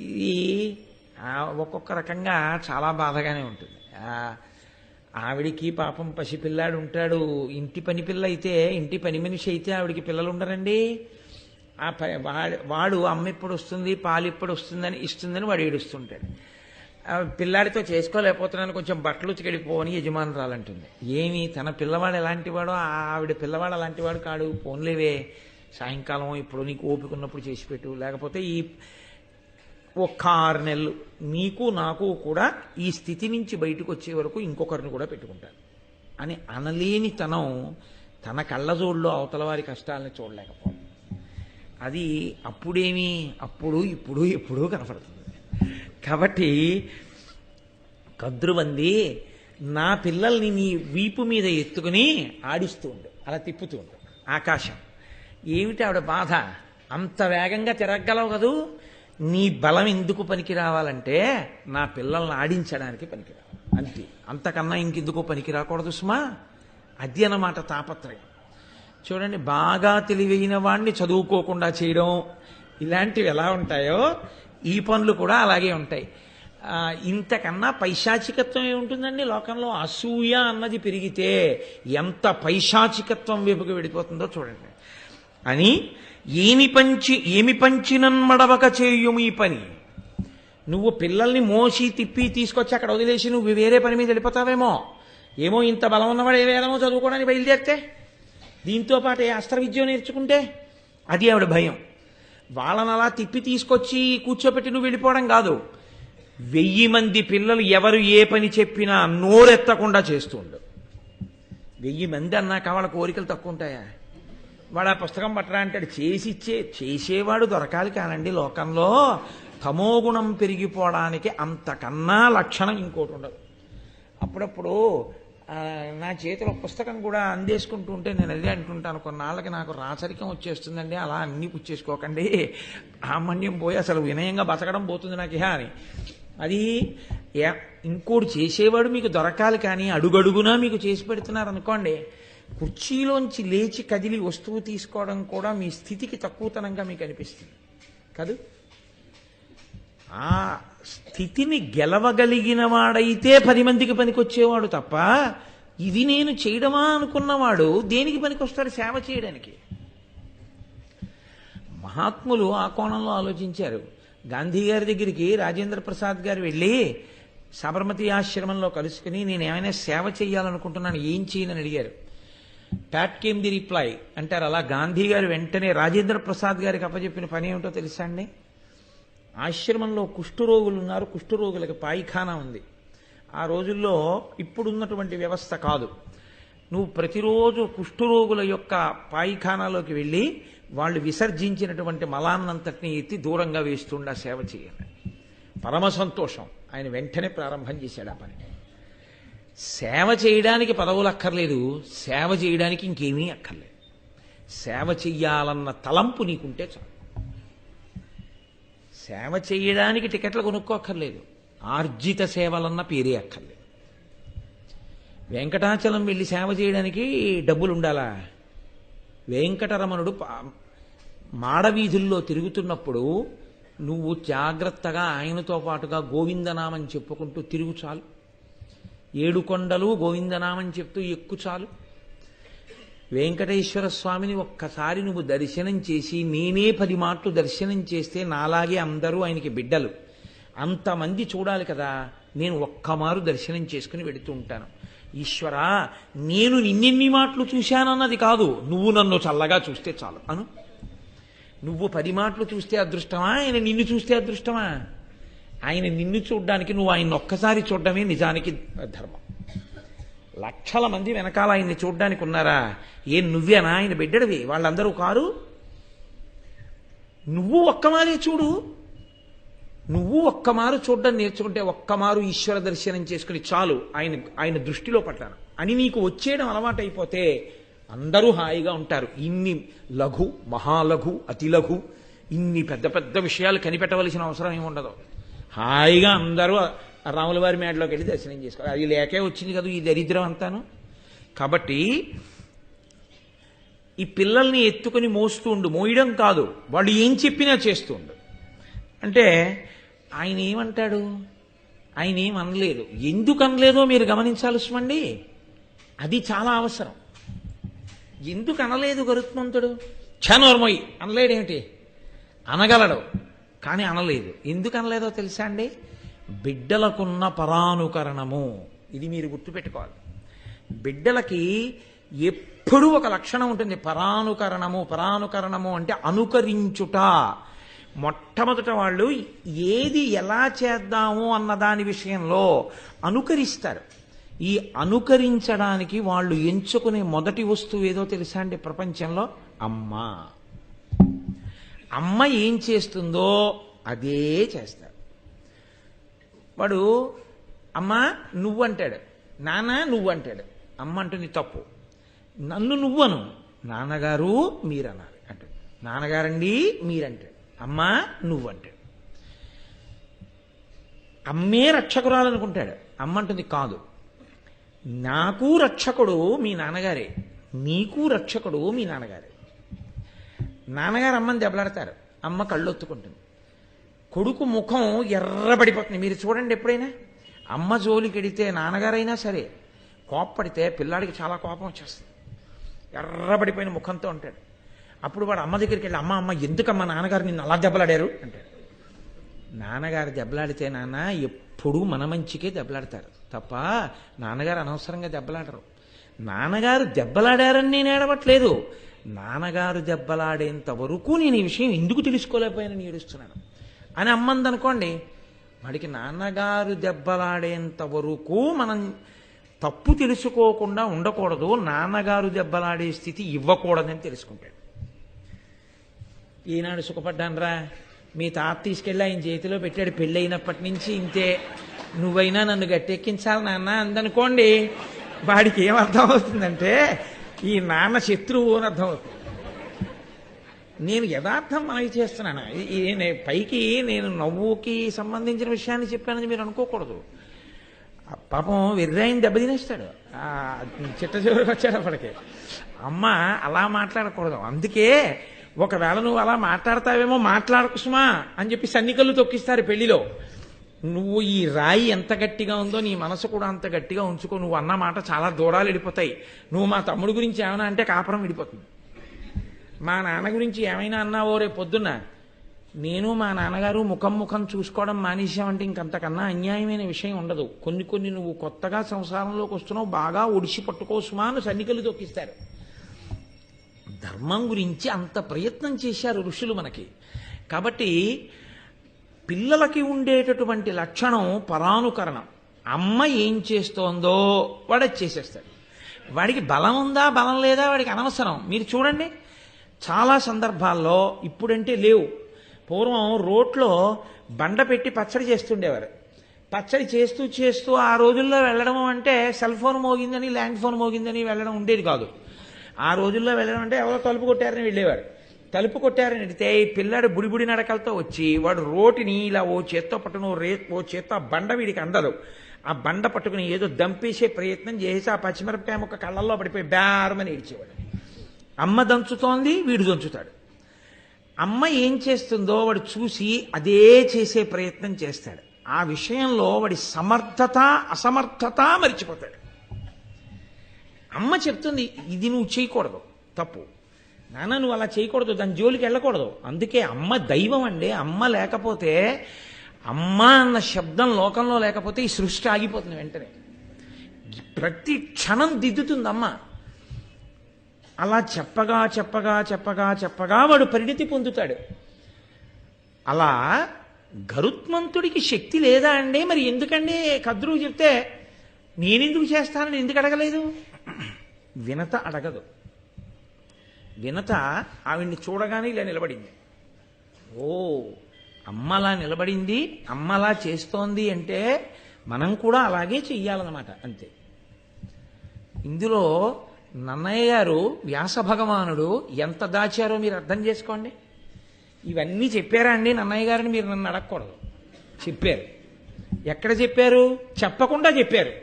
ఇది ఒక్కొక్క రకంగా చాలా బాధగానే ఉంటుంది. ఆవిడికి పాపం పసిపిల్లాడు ఉంటాడు. ఇంటి పని పిల్ల అయితే, ఇంటి పని మనిషి అయితే ఆవిడికి పిల్లలు ఉండరండి. వాడు అమ్మ ఎప్పుడు వస్తుంది, పాలు ఎప్పుడు ఇస్తుందని వాడు ఏడుస్తుంటాడు. పిల్లాడితో చేసుకోలేకపోతున్నాను, కొంచెం బట్టలు ఉతికెడిపోని యజమానురాలంటుంది. ఏమి తన పిల్లవాడు ఎలాంటి వాడో ఆవిడ పిల్లవాడు అలాంటి వాడు కాడు. పోన్లేవే, సాయంకాలం ఇప్పుడు నీకు ఓపిక ఉన్నప్పుడు చేసి పెట్టు, లేకపోతే ఈ ఒక్క 6 నెలలు నీకు నాకు కూడా ఈ స్థితి నుంచి బయటకు వచ్చే వరకు ఇంకొకరిని కూడా పెట్టుకుంటాను అని అనలేని తన కళ్ళజోడులో అవతల వారి కష్టాలని చూడలేకపోవడం. అది ఇప్పుడు కనపడుతుంది. కాబట్టి కద్రుబంది నా పిల్లల్ని నీ వీపు మీద ఎత్తుకుని ఆడిస్తూ ఉండు, అలా తిప్పుతూ ఉండు. ఆకాశం ఏమిటి ఆవిడ బాధ? అంత వేగంగా తిరగలవు కదూ, నీ బలం ఎందుకు పనికి రావాలంటే నా పిల్లల్ని ఆడించడానికి పనికి రావాలి, అంతే. అంతకన్నా ఇంకెందుకు పనికి రాకూడదు సుమా. అది అన్నమాట తాపత్రయం. చూడండి, బాగా తెలివైన వాడిని చదువుకోకుండా చేయడం ఇలాంటివి ఎలా ఉంటాయో ఈ పనులు కూడా అలాగే ఉంటాయి. ఇంతకన్నా పైశాచికత్వం ఏముంటుందండి లోకంలో? అసూయ అన్నది పెరిగితే ఎంత పైశాచికత్వం వైపుకు వెళ్ళిపోతుందో చూడండి. అని ఏమి పంచినన్మడవక చేయుము ఈ పని. నువ్వు పిల్లల్ని మోసి తిప్పి తీసుకొచ్చి అక్కడ వదిలేసి నువ్వు వేరే పని మీద వెళ్ళిపోతావేమో. ఏమో ఇంత బలం ఉన్నవాడు ఏ వేదమో చదువుకోవడానికి బయలుదేరితే, దీంతో పాటు ఏ అస్త్ర విద్య నేర్చుకుంటే, అది ఆవిడ భయం. వాళ్ళని అలా తిప్పి తీసుకొచ్చి కూర్చోపెట్టి నువ్వు వెళ్ళిపోవడం కాదు. 1000 మంది పిల్లలు ఎవరు ఏ పని చెప్పినా నోరెత్తకుండా చేస్తుండు. 1000 మంది అన్నాక వాళ్ళ కోరికలు తక్కువ ఉంటాయా? వాడు ఆ పుస్తకం పట్టరా అంటాడు, చేసేవాడు దొరకాలి. కానండి లోకంలో తమోగుణం పెరిగిపోవడానికి అంతకన్నా లక్షణం ఇంకోటి ఉండదు. అప్పుడప్పుడు నా చేతిలో పుస్తకం కూడా అందేసుకుంటూ ఉంటే నేను అదే అంటుంటాను, కొన్నాళ్ళకి నాకు రాచరికం వచ్చేస్తుందండి, అలా అన్నీ పుచ్చేసుకోకండి, ఆమన్యం పోయి అసలు వినయంగా బతకడం పోతుంది నాకు ఇహ అని. అది ఇంకోటి చేసేవాడు మీకు దొరకాలి. కానీ అడుగడుగునా మీకు చేసి పెడుతున్నారు అనుకోండి, కుర్చీలోంచి లేచి కదిలి వస్తువు తీసుకోవడం కూడా మీ స్థితికి తక్కువతనంగా మీకు అనిపిస్తుంది కాదు. ఆ స్థితిని గెలవగలిగిన వాడైతే 10 మందికి పనికొచ్చేవాడు తప్ప, ఇది నేను చేయడమా అనుకున్నవాడు దేనికి పనికొస్తాడు? సేవ చేయడానికి. మహాత్ములు ఆ కోణంలో ఆలోచించారు. గాంధీ గారి దగ్గరికి రాజేంద్ర ప్రసాద్ గారు వెళ్ళి సబర్మతి ఆశ్రమంలో కలుసుకుని నేను ఏమైనా సేవ చేయాలనుకుంటున్నాను, ఏం చేయనని అడిగారు. ప్యాట్ కేమ్ ది రిప్లై అంటారు. అలా గాంధీ గారు వెంటనే రాజేంద్ర ప్రసాద్ గారికి అప్పచెప్పిన పని ఏమిటో తెలుసా అండి? ఆశ్రమంలో కుష్ఠరోగులు ఉన్నారు, కుష్ఠరోగులకి పాయిఖానా ఉంది. ఆ రోజుల్లో ఇప్పుడున్నటువంటి వ్యవస్థ కాదు. నువ్వు ప్రతిరోజు కుష్ఠరోగుల యొక్క పాయిఖానాలోకి వెళ్ళి వాళ్ళు విసర్జించినటువంటి మలాన్నంతటిని ఎత్తి దూరంగా వేస్తుండా సేవ చేయాలి. పరమ సంతోషం. ఆయన వెంటనే ప్రారంభం చేశాడు ఆ పని. సేవ చేయడానికి పదవులు అక్కర్లేదు, సేవ చేయడానికి ఇంకేమీ అక్కర్లేదు. సేవ చెయ్యాలన్న తలంపు నీకుంటే చాలు. సేవ చేయడానికి టికెట్లు కొనుక్కోక్కర్లేదు, ఆర్జిత సేవలన్న పేరే అక్కర్లేదు. వెంకటాచలం వెళ్ళి సేవ చేయడానికి డబ్బులు ఉండాలా? వెంకటరమణుడు మాడవీధుల్లో తిరుగుతున్నప్పుడు నువ్వు జాగ్రత్తగా ఆయనతో పాటుగా గోవిందనామని చెప్పుకుంటూ తిరుగు చాలు. 7 కొండలు గోవిందనామని చెప్తూ ఎక్కు చాలు. వెంకటేశ్వర స్వామిని ఒక్కసారి నువ్వు దర్శనం చేసి, నేనే 10 మాటలు దర్శనం చేస్తే నాలాగే అందరూ ఆయనకి బిడ్డలు, అంతమంది చూడాలి కదా. నేను ఒక్కమారు దర్శనం చేసుకుని వెడుతూ ఉంటాను. ఈశ్వరా, నేను నిన్నెన్ని మాటలు చూశానన్నది కాదు, నువ్వు నన్ను చల్లగా చూస్తే చాలు అను. నువ్వు 10 మాటలు చూస్తే అదృష్టమా, ఆయన నిన్ను చూస్తే అదృష్టమా? ఆయన నిన్ను చూడ్డానికి నువ్వు ఆయన ఒక్కసారి చూడడమే నిజానికి ధర్మం. లక్షల మంది వెనకాల ఆయన్ని చూడ్డానికి ఉన్నారా? నువ్వేనా ఆయన బిడ్డడివి? వాళ్ళందరూ కారు. నువ్వు ఒక్కమారే చూడు. నువ్వు ఒక్కమారు చూడడం నేర్చుకుంటే, ఒక్కమారు ఈశ్వర దర్శనం చేసుకుని చాలు ఆయన దృష్టిలో పడ్డాను అని నీకు వచ్చేయడం అలవాటు అయిపోతే అందరూ హాయిగా ఉంటారు. ఇన్ని లఘు, మహాలఘు, అతి లఘు, ఇన్ని పెద్ద పెద్ద విషయాలు కనిపెట్టవలసిన అవసరం ఏముండదు. హాయిగా అందరూ రాముల వారి మేడలోకి వెళ్ళి దర్శనం చేసుకోవాలి. అది లేకే వచ్చింది కదా ఈ దరిద్రం అంతాను. కాబట్టి ఈ పిల్లల్ని ఎత్తుకుని మోస్తూ ఉండు. మోయడం కాదు, వాళ్ళు ఏం చెప్పినా చేస్తూ ఉండు. అంటే ఆయన ఏమంటాడు? ఆయన ఏం అనలేదు. ఎందుకు అనలేదో మీరు గమనించాలి సుమండి. అది చాలా అవసరం. ఎందుకు అనలేదు గరుత్మంతుడు? ఛనోర్మొయ్ అనలేడేమిటి? అనగలడు, కానీ అనలేదు. ఎందుకు అనలేదో తెలుసా అండి? బిడ్డలకున్న పరానుకరణము. ఇది మీరు గుర్తుపెట్టుకోవాలి. బిడ్డలకి ఎప్పుడూ ఒక లక్షణం ఉంటుంది, పరానుకరణము. పరానుకరణము అంటే అనుకరించుట. మొట్టమొదట వాళ్ళు ఏది ఎలా చేద్దాము అన్న దాని విషయంలో అనుకరిస్తారు. ఈ అనుకరించడానికి వాళ్ళు ఎంచుకునే మొదటి వస్తువు ఏదో తెలుసా అండి ప్రపంచంలో? అమ్మ. అమ్మ ఏం చేస్తుందో అదే చేస్తారు. వాడు అమ్మ నువ్వు అంటాడు, నాన్న నువ్వు అంటాడు. అమ్మ అంటుంది తప్పు. నన్ను నువ్వను, నాన్నగారు మీరన్నారు అంటాడు. నాన్నగారండి మీరంటాడు. అమ్మ నువ్వు అంటాడు. అమ్మే రక్షకురాలనుకుంటాడు. అమ్మ అంటుంది కాదు, నాకు రక్షకుడు మీ నాన్నగారే, నీకు రక్షకుడు మీ నాన్నగారే. నాన్నగారు అమ్మని దెబ్బలాడతారు, అమ్మ కళ్ళొత్తుకుంటుంది. కొడుకు ముఖం ఎర్రబడిపోతుంది. మీరు చూడండి ఎప్పుడైనా అమ్మ జోలికెడితే, నాన్నగారైనా సరే కోప్పడితే పిల్లాడికి చాలా కోపం వచ్చేస్తుంది. ఎర్రబడిపోయిన ముఖంతో ఉంటాడు. అప్పుడు వాడు అమ్మ దగ్గరికి వెళ్ళి, అమ్మ అమ్మ ఎందుకమ్మా నాన్నగారు నిన్ను అలా దెబ్బలాడారు అంటాడు. నాన్నగారు దెబ్బలాడితే నాన్న ఎప్పుడూ మన మంచికే దెబ్బలాడతారు తప్ప నాన్నగారు అనవసరంగా దెబ్బలాడరు. నాన్నగారు దెబ్బలాడారని నేను ఏడవట్లేదు. నాన్నగారు దెబ్బలాడేంత వరకు నేను ఈ విషయం ఎందుకు తెలుసుకోలేకపోయానని ఏడుస్తున్నాను అని అమ్మందనుకోండి, వాడికి నాన్నగారు దెబ్బలాడేంత వరకు మనం తప్పు తెలుసుకోకుండా ఉండకూడదు, నాన్నగారు దెబ్బలాడే స్థితి ఇవ్వకూడదని తెలుసుకుంటాడు. ఈనాడు సుఖపడ్డానరా, మీ తాత తీసుకెళ్ళి ఆయన చేతిలో పెట్టాడు, పెళ్ళైనప్పటి నుంచి ఇంతే, నువ్వైనా నన్ను గట్టెక్కించాలి నాన్న అందనుకోండి, వాడికి ఏమర్థం అవుతుందంటే ఈ నాన్న శత్రువు అని అర్థం అవుతుంది. నేను యథార్థం మనకి చేస్తున్నాను. పైకి నేను నవ్వుకి సంబంధించిన విషయాన్ని చెప్పానని మీరు అనుకోకూడదు. పాపం వెర్రాయిని దెబ్బతినేస్తాడు చిట్ట చివరికి వచ్చేటప్పటికి. అమ్మ అలా మాట్లాడకూడదు. అందుకే ఒకవేళ నువ్వు అలా మాట్లాడతావేమో మాట్లాడకు సుమా అని చెప్పి సన్నికలు తొక్కిస్తారు పెళ్లిలో. నువ్వు ఈ రాయి ఎంత గట్టిగా ఉందో నీ మనసు కూడా అంత గట్టిగా ఉంచుకో, నువ్వు అన్న మాట చాలా దూరాలు వెళ్ళిపోతాయి. నువ్వు మా తమ్ముడు గురించి ఏమైనా అంటే కాపురం విడిపోతుంది. మా నాన్న గురించి ఏమైనా అన్నావో రేపు పొద్దున్న, నేను మా నాన్నగారు ముఖం చూసుకోవడం మానేసామంటే ఇంకంతకన్నా అన్యాయమైన విషయం ఉండదు. కొన్ని నువ్వు కొత్తగా సంసారంలోకి వస్తున్నావు, బాగా ఒడిసి పట్టుకోసుమా అని సన్నికలు తొక్కిస్తారు. ధర్మం గురించి అంత ప్రయత్నం చేశారు ఋషులు మనకి. కాబట్టి పిల్లలకి ఉండేటటువంటి లక్షణం పరానుకరణం. అమ్మ ఏం చేస్తోందో వాడు చేసేస్తాడు. వాడికి బలం ఉందా బలం లేదా వాడికి అనవసరం. మీరు చూడండి, చాలా సందర్భాల్లో ఇప్పుడంటే లేవు, పూర్వం రోట్లో బండ పెట్టి పచ్చడి చేస్తుండేవారు. పచ్చడి చేస్తూ ఆ రోజుల్లో వెళ్ళడం అంటే సెల్ ఫోన్ మోగిందని ల్యాండ్ ఫోన్ మోగిందని వెళ్ళడం ఉండేది కాదు. ఆ రోజుల్లో వెళ్ళడం అంటే ఎవరో తలుపు కొట్టారని వెళ్ళేవారు. తలుపు కొట్టారని అడిగితే ఈ పిల్లాడు బుడిబుడి నడకలతో వచ్చి వాడు రోటిని ఇలా ఓ చేత్తో పట్టును, ఓ చేత్తో ఆ బండ వీడికి అందదు, ఆ బండ పట్టుకుని ఏదో దంపేసే ప్రయత్నం చేసి ఆ పచ్చిమిరపకాయ ముక్క కళ్ళల్లో పడిపోయి బేరమని ఏడ్చేవాడు. అమ్మ దంచుతోంది, వీడు దంచుతాడు. అమ్మ ఏం చేస్తుందో వాడు చూసి అదే చేసే ప్రయత్నం చేస్తాడు. ఆ విషయంలో వాడి సమర్థత అసమర్థత మరిచిపోతాడు. అమ్మ చెప్తుంది ఇది నువ్వు చేయకూడదు, తప్పు నాన్న, నువ్వు అలా చేయకూడదు, దాని జోలికి వెళ్ళకూడదు. అందుకే అమ్మ దైవం అండి. అమ్మ లేకపోతే, అమ్మ అన్న శబ్దం లోకంలో లేకపోతే ఈ సృష్టి ఆగిపోతుంది వెంటనే. ప్రతి క్షణం దిద్దుతుంది అమ్మ. అలా చెప్పగా వాడు పరిణితి పొందుతాడు. అలా గరుత్మంతుడికి శక్తి లేదా అండి? మరి ఎందుకండి కద్రువు చెప్తే నేనెందుకు చేస్తానని ఎందుకు అడగలేదు? వినత అడగదు. వినత ఆవిడ్ని చూడగానే ఇలా నిలబడింది. ఓ అమ్మలా నిలబడింది, అమ్మలా చేస్తోంది అంటే మనం కూడా అలాగే చెయ్యాలన్నమాట, అంతే. ఇందులో నన్నయ్య గారు వ్యాస భగవానుడు ఎంత దాచారో మీరు అర్థం చేసుకోండి. ఇవన్నీ చెప్పారా అండి నన్నయ్య గారిని మీరు నన్ను అడగకూడదు. చెప్పారు. ఎక్కడ చెప్పారు? చెప్పకుండా చెప్పారు.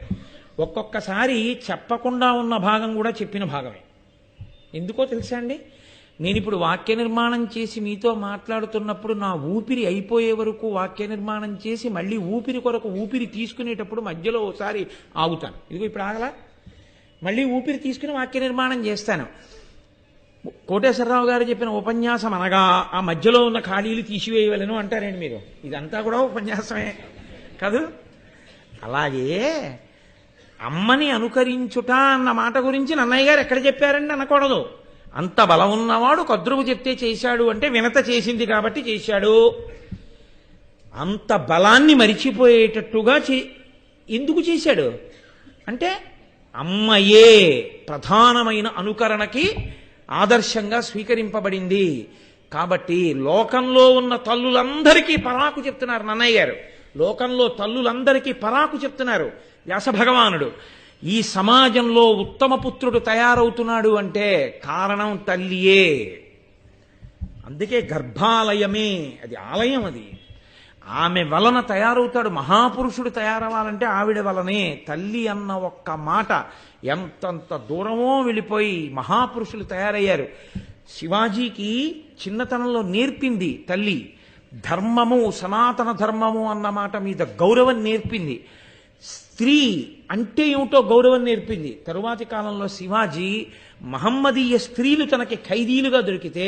ఒక్కొక్కసారి చెప్పకుండా ఉన్న భాగం కూడా చెప్పిన భాగమే. ఎందుకో తెలుసా అండి? నేను ఇప్పుడు వాక్య నిర్మాణం చేసి మీతో మాట్లాడుతున్నప్పుడు నా ఊపిరి అయిపోయే వరకు వాక్య నిర్మాణం చేసి మళ్ళీ ఊపిరి కొరకు ఊపిరి తీసుకునేటప్పుడు మధ్యలో ఒకసారి ఆగుతాను. ఇదిగో ఇప్పుడు ఆగలా, మళ్ళీ ఊపిరి తీసుకుని వాక్య నిర్మాణం చేస్తాను. కోటేశ్వరరావు గారు చెప్పిన ఉపన్యాసం అనగా ఆ మధ్యలో ఉన్న ఖాళీలు తీసివేయవలను అంటారండి మీరు. ఇదంతా కూడా ఉపన్యాసమే కాదు. అలాగే అమ్మని అనుకరించుట అన్న మాట గురించి నన్నయ్య గారు ఎక్కడ చెప్పారండి అనకూడదు. అంత బలం ఉన్నవాడు కద్రువు చెప్తే చేశాడు అంటే వినత చేసింది కాబట్టి చేశాడు. అంత బలాన్ని మరిచిపోయేటట్టుగా ఎందుకు చేశాడు అంటే అమ్మయే ప్రధానమైన అనుకరణకి ఆదర్శంగా స్వీకరింపబడింది కాబట్టి. లోకంలో ఉన్న తల్లులందరికీ పరాకు చెప్తున్నారు నన్నయ్య గారు. లోకంలో తల్లులందరికీ పరాకు చెప్తున్నారు వ్యాస భగవానుడు. ఈ సమాజంలో ఉత్తమ పుత్రుడు తయారవుతున్నాడు అంటే కారణం తల్లియే. అందుకే గర్భాలయమే అది ఆలయం. అది ఆమె వలన తయారవుతాడు. మహాపురుషుడు తయారవ్వాలంటే ఆవిడ వలనే. తల్లి అన్న ఒక్క మాట ఎంతంత దూరమో వెళ్ళిపోయి మహాపురుషులు తయారయ్యారు. శివాజీకి చిన్నతనంలో నేర్పింది తల్లి. ధర్మము, సనాతన ధర్మము అన్న మాట మీద గౌరవం నేర్పింది. స్త్రీ అంటే ఏమిటో గౌరవం నేర్పింది. తరువాతి కాలంలో శివాజీ మహమ్మదీయ స్త్రీలు తనకి ఖైదీలుగా దొరికితే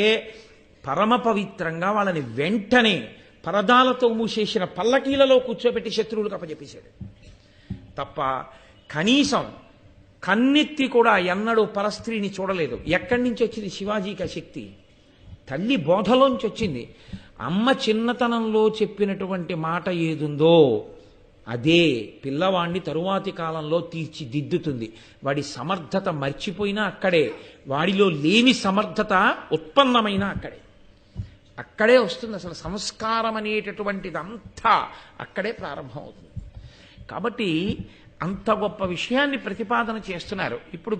పరమ పవిత్రంగా వాళ్ళని వెంటనే పరదాలతో మూసేసిన పల్లకీలలో కూర్చోబెట్టి శత్రువులకు అప్పచెప్పేశాడు తప్ప కనీసం కన్నెత్తి కూడా ఎన్నడూ పరస్త్రీని చూడలేదు. ఎక్కడి నుంచి వచ్చింది శివాజీకి ఆ శక్తి? తల్లి బోధలోంచి వచ్చింది. అమ్మ చిన్నతనంలో చెప్పినటువంటి మాట ఏదుందో అదే పిల్లవాణ్ణి తరువాతి కాలంలో తీర్చిదిద్దుతుంది. వాడి సమర్థత మర్చిపోయినా అక్కడే, వాడిలో లేని సమర్థత ఉత్పన్నమైనా అక్కడే వస్తుంది. అసలు సంస్కారం అనేటటువంటిదంతా అక్కడే ప్రారంభమవుతుంది. కాబట్టి అంత గొప్ప విషయాన్ని ప్రతిపాదన చేస్తున్నారు. ఇప్పుడు